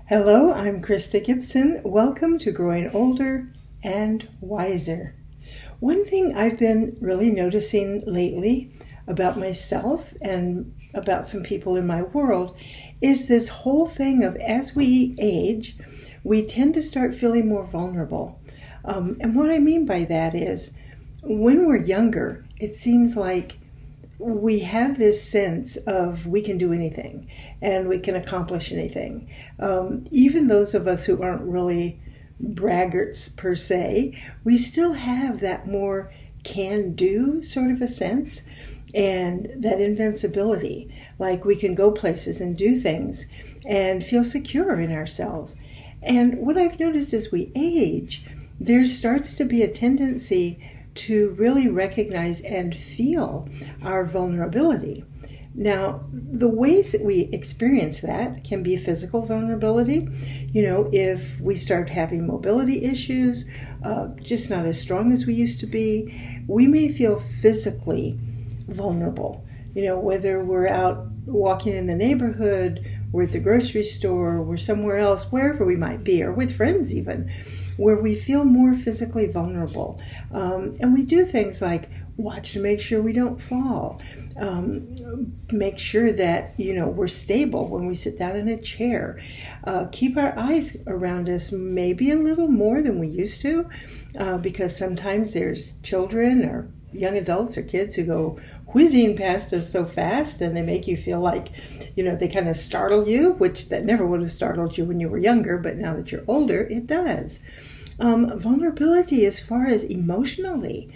Hello, I'm Krista Gibson. Welcome to Growing Older and Wiser. One thing I've been really noticing lately about myself and about some people in my world is this whole thing of as we age, we tend to start feeling more vulnerable. And what I mean by that is when we're younger, it seems like we have this sense of we can do anything and we can accomplish anything. Even those of us who aren't really braggarts per se, we still have that more can-do sort of a sense and that invincibility. Like we can go places and do things and feel secure in ourselves. And what I've noticed as we age, there starts to be a tendency to really recognize and feel our vulnerability. Now, the ways that we experience that can be physical vulnerability. If we start having mobility issues, just not as strong as we used to be, we may feel physically vulnerable. Whether we're out walking in the neighborhood, we're at the grocery store, we're somewhere else, wherever we might be, or with friends even, where we feel more physically vulnerable. And we do things like watch to make sure we don't fall, make sure that, we're stable when we sit down in a chair, keep our eyes around us maybe a little more than we used to, because sometimes there's children or young adults or kids who go whizzing past us so fast and they make you feel like, they kind of startle you, which that never would have startled you when you were younger, but now that you're older, it does. Vulnerability as far as emotionally,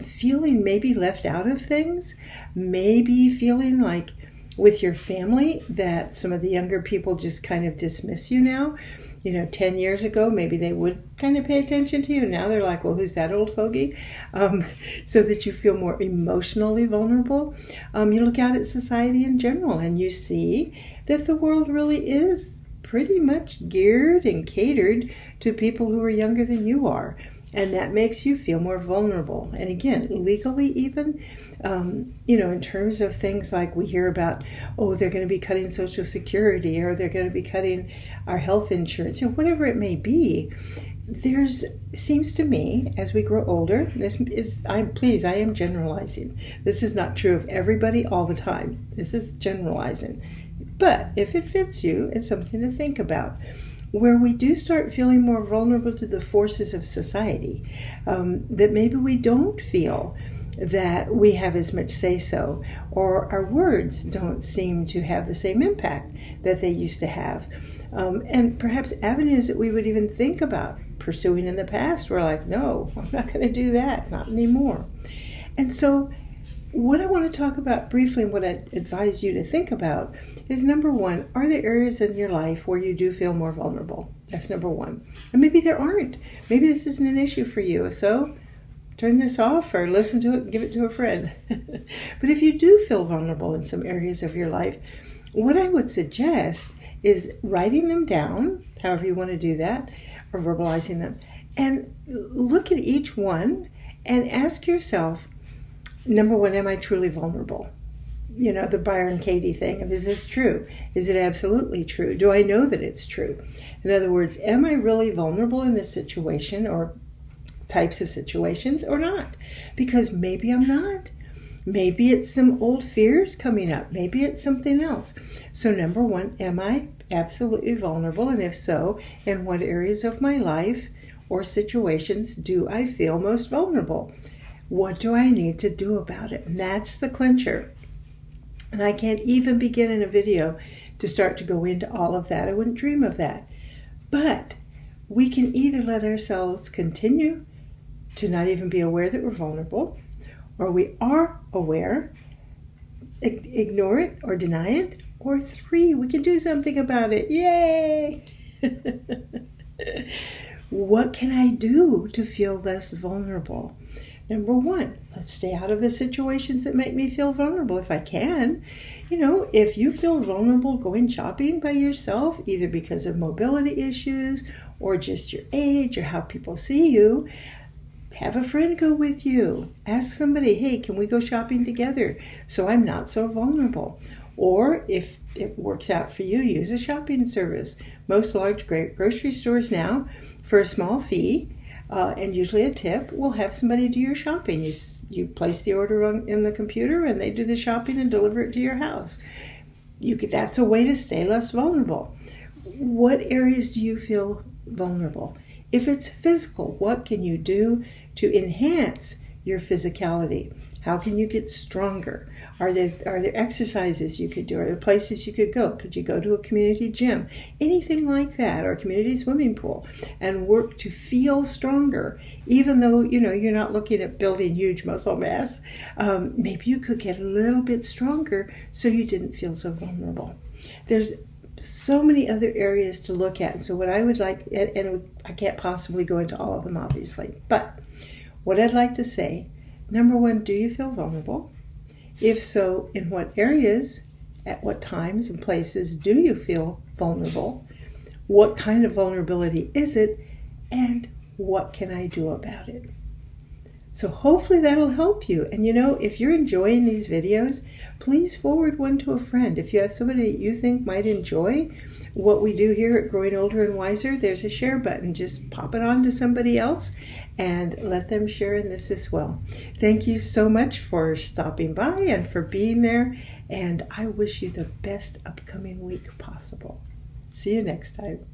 feeling maybe left out of things, maybe feeling like with your family that some of the younger people just kind of dismiss you now. 10 years ago, maybe they would kind of pay attention to you. Now they're like, well, who's that old fogey? So that you feel more emotionally vulnerable. You look out at society in general and you see that the world really is pretty much geared and catered to people who are younger than you are. And that makes you feel more vulnerable. And again, legally even, in terms of things like we hear about, they're going to be cutting Social Security or they're going to be cutting our health insurance, whatever it may be. Seems to me, as we grow older, I am generalizing. This is not true of everybody all the time. This is generalizing. But if it fits you, it's something to think about. Where we do start feeling more vulnerable to the forces of society, that maybe we don't feel that we have as much say-so, or our words don't seem to have the same impact that they used to have. And perhaps avenues that we would even think about pursuing in the past, we're like, no, I'm not going to do that, not anymore. And so what I want to talk about briefly and what I advise you to think about is, number one, are there areas in your life where you do feel more vulnerable? That's number one. And maybe there aren't. Maybe this isn't an issue for you. So turn this off or listen to it and give it to a friend. But if you do feel vulnerable in some areas of your life, what I would suggest is writing them down, however you want to do that, or verbalizing them, and look at each one and ask yourself, number one, am I truly vulnerable? The Byron Katie thing of, is this true? Is it absolutely true? Do I know that it's true? In other words, am I really vulnerable in this situation or types of situations or not? Because maybe I'm not. Maybe it's some old fears coming up. Maybe it's something else. So number one, am I absolutely vulnerable? And if so, in what areas of my life or situations do I feel most vulnerable? What do I need to do about it? And that's the clincher. And I can't even begin in a video to start to go into all of that. I wouldn't dream of that. But we can either let ourselves continue to not even be aware that we're vulnerable, or we are aware, ignore it or deny it, or three, we can do something about it. Yay! What can I do to feel less vulnerable? Number one, let's stay out of the situations that make me feel vulnerable if I can. If you feel vulnerable going shopping by yourself, either because of mobility issues or just your age or how people see you, have a friend go with you. Ask somebody, hey, can we go shopping together so I'm not so vulnerable? Or if it works out for you, use a shopping service. Most large grocery stores now, for a small fee, and usually a tip, will have somebody do your shopping. You place the order in the computer and they do the shopping and deliver it to your house. That's a way to stay less vulnerable. What areas do you feel vulnerable? If it's physical, what can you do to enhance your physicality? How can you get stronger? Are there exercises you could do? Are there places you could go? Could you go to a community gym? Anything like that, or a community swimming pool, and work to feel stronger, even though you're not looking at building huge muscle mass. Maybe you could get a little bit stronger so you didn't feel so vulnerable. There's so many other areas to look at. And so what I would like, and I can't possibly go into all of them, obviously, but what I'd like to say, number one, do you feel vulnerable? If so, in what areas, at what times and places do you feel vulnerable? What kind of vulnerability is it? And what can I do about it? So hopefully that'll help you. And if you're enjoying these videos, please forward one to a friend. If you have somebody that you think might enjoy what we do here at Growing Older and Wiser, there's a share button. Just pop it on to somebody else and let them share in this as well. Thank you so much for stopping by and for being there. And I wish you the best upcoming week possible. See you next time.